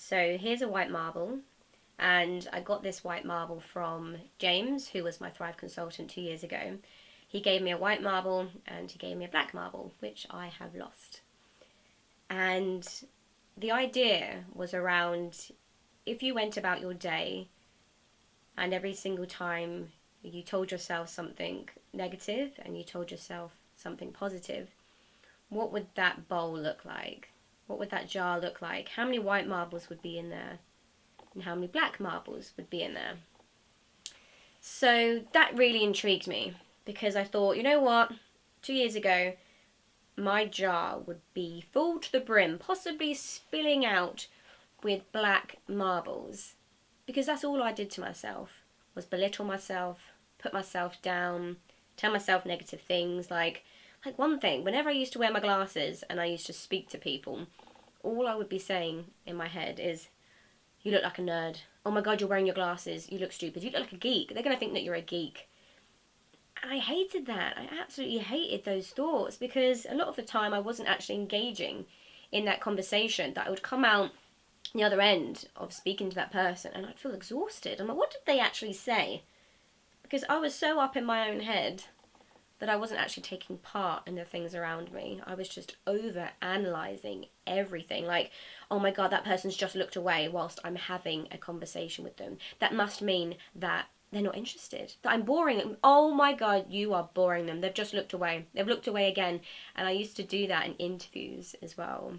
So here's a white marble, and I got this white marble from James, who was my Thrive consultant 2 years ago. He gave me a white marble and he gave me a black marble, which I have lost. And the idea was around, if you went about your day and every single time you told yourself something negative and you told yourself something positive, what would that bowl look like? What would that jar look like? How many white marbles would be in there? And how many black marbles would be in there? So that really intrigued me, because I thought, you know what? 2 years ago, my jar would be full to the brim, possibly spilling out with black marbles. Because that's all I did to myself, was belittle myself, put myself down, tell myself negative things. Like one thing, whenever I used to wear my glasses and I used to speak to people, all I would be saying in my head is, you look like a nerd. Oh my god, you're wearing your glasses. You look stupid. You look like a geek. They're going to think that you're a geek. And I hated that. I absolutely hated those thoughts, because a lot of the time I wasn't actually engaging in that conversation, that I would come out the other end of speaking to that person and I'd feel exhausted. I'm like, what did they actually say? Because I was so up in my own head that I wasn't actually taking part in the things around me. I was just over analysing everything. Like, oh my god, that person's just looked away whilst I'm having a conversation with them. That must mean that they're not interested, that I'm boring them. Oh my god, you are boring them. They've just looked away. They've looked away again. And I used to do that in interviews as well.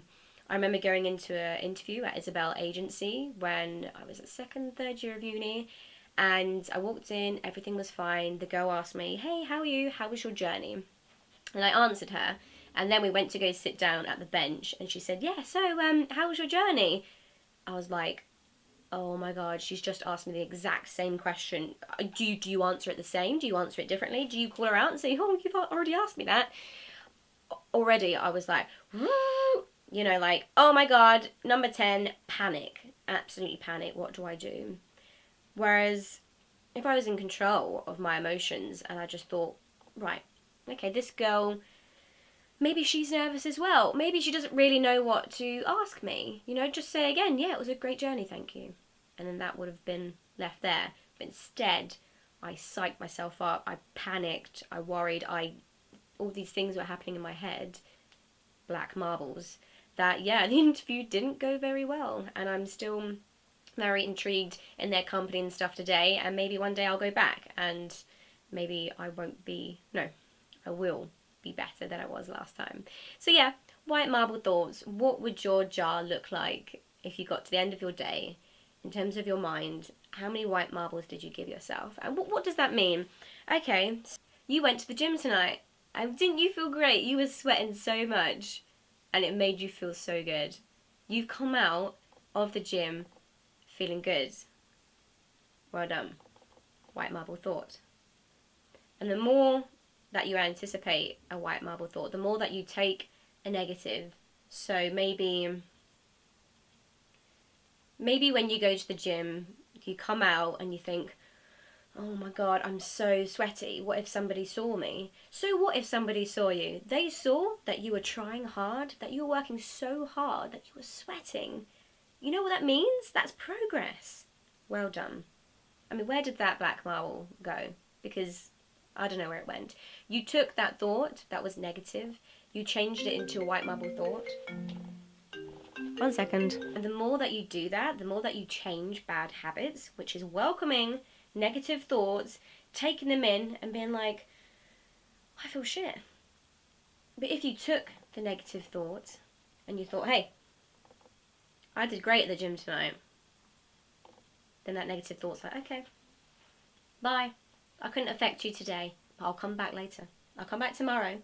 I remember going into an interview at Isabel Agency when I was at second, third year of uni, and I walked in, everything was fine. The girl asked me, hey, how are you? How was your journey? And I answered her, and then we went to go sit down at the bench, and she said, yeah, so how was your journey? I was like, oh my god, she's just asked me the exact same question. Do you answer it the same? Do you answer it differently? Do you call her out and say, oh, you've already asked me that? Already I was like, you know, like, oh my god, number 10, panic. Absolutely panic. What do I do? Whereas if I was in control of my emotions and I just thought, right, okay, this girl, maybe she's nervous as well. Maybe she doesn't really know what to ask me. You know, just say again, yeah, it was a great journey, thank you. And then that would have been left there. But instead, I psyched myself up, I panicked, I worried, all these things were happening in my head, black marbles, that, yeah, the interview didn't go very well. And I'm still very intrigued in their company and stuff today, and maybe one day I'll go back and maybe I will be better than I was last time. So yeah, white marble thoughts. What would your jar look like if you got to the end of your day in terms of your mind? How many white marbles did you give yourself? And what does that mean? Okay, so you went to the gym tonight and didn't you feel great? You were sweating so much and it made you feel so good. You've come out of the gym feeling good. Well done. White marble thought. And the more that you anticipate a white marble thought, the more that you take a negative. So maybe when you go to the gym, you come out and you think, oh my god, I'm so sweaty. What if somebody saw me? So what if somebody saw you? They saw that you were trying hard, that you were working so hard, that you were sweating. You know what that means? That's progress. Well done. I mean, where did that black marble go? Because I don't know where it went. You took that thought that was negative, you changed it into a white marble thought. 1 second. And the more that you do that, the more that you change bad habits, which is welcoming negative thoughts, taking them in and being like, I feel shit. But if you took the negative thoughts and you thought, hey, I did great at the gym tonight, then that negative thought's like, okay, bye. I couldn't affect you today, but I'll come back later. I'll come back tomorrow.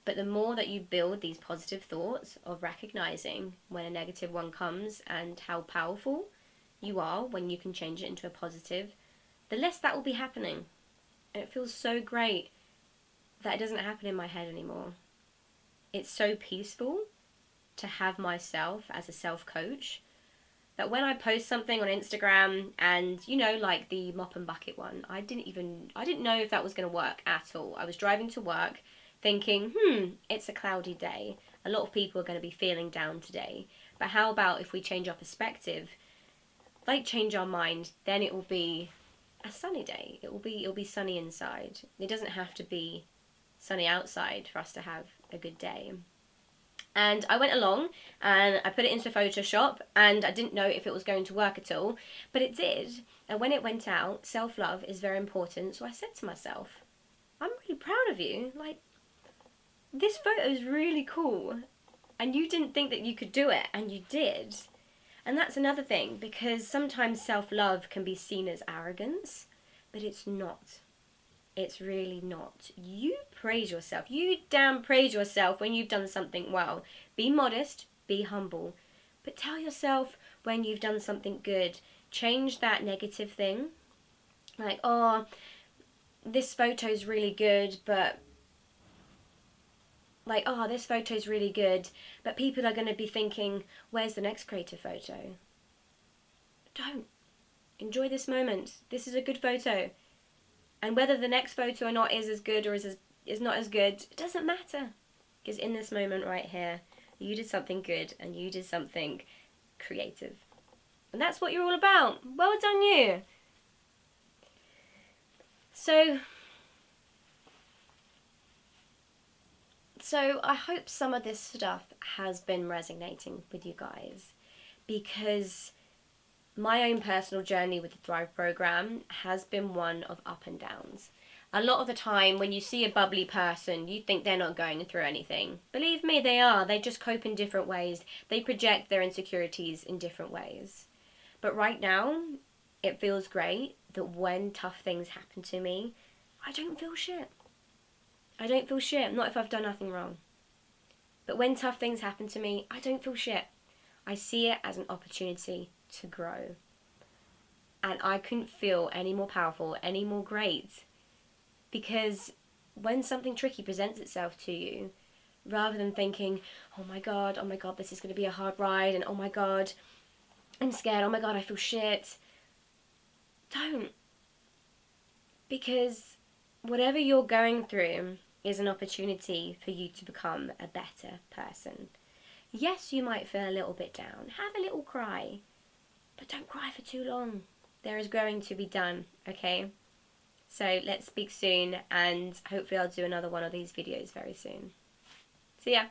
But the more that you build these positive thoughts of recognizing when a negative one comes and how powerful you are when you can change it into a positive, the less that will be happening. And it feels so great that it doesn't happen in my head anymore. It's so peaceful to have myself as a self-coach that when I post something on Instagram and, you know, like the mop and bucket one, I didn't know if that was going to work at all. I was driving to work thinking, it's a cloudy day. A lot of people are going to be feeling down today. But how about if we change our perspective, like change our mind, then it will be a sunny day. It will be sunny inside. It doesn't have to be sunny outside for us to have a good day. And I went along and I put it into Photoshop, and I didn't know if it was going to work at all, but it did. And when it went out, self-love is very important. So I said to myself, I'm really proud of you. Like, this photo is really cool. And you didn't think that you could do it, and you did. And that's another thing, because sometimes self-love can be seen as arrogance, but it's not. It's really not. You praise yourself. You damn praise yourself when you've done something well. Be modest, be humble, but tell yourself when you've done something good. Change that negative thing. Like, oh, this photo's really good, but people are going to be thinking, where's the next creative photo? Don't. Enjoy this moment. This is a good photo. And whether the next photo or not is as good or is not as good, it doesn't matter. Because in this moment right here, you did something good and you did something creative. And that's what you're all about. Well done, you. So I hope some of this stuff has been resonating with you guys, because my own personal journey with the Thrive program has been one of up and downs. A lot of the time when you see a bubbly person, you think they're not going through anything. Believe me, they are. They just cope in different ways. They project their insecurities in different ways. But right now, it feels great that when tough things happen to me, I don't feel shit. I don't feel shit, not if I've done nothing wrong. But when tough things happen to me, I don't feel shit. I see it as an opportunity to grow. And I couldn't feel any more powerful, any more great. Because when something tricky presents itself to you, rather than thinking, oh my god, this is going to be a hard ride, and oh my god, I'm scared, oh my god, I feel shit. Don't. Because whatever you're going through is an opportunity for you to become a better person. Yes, you might feel a little bit down. Have a little cry. But don't cry for too long. There is growing to be done, okay? So let's speak soon, and hopefully I'll do another one of these videos very soon. See ya!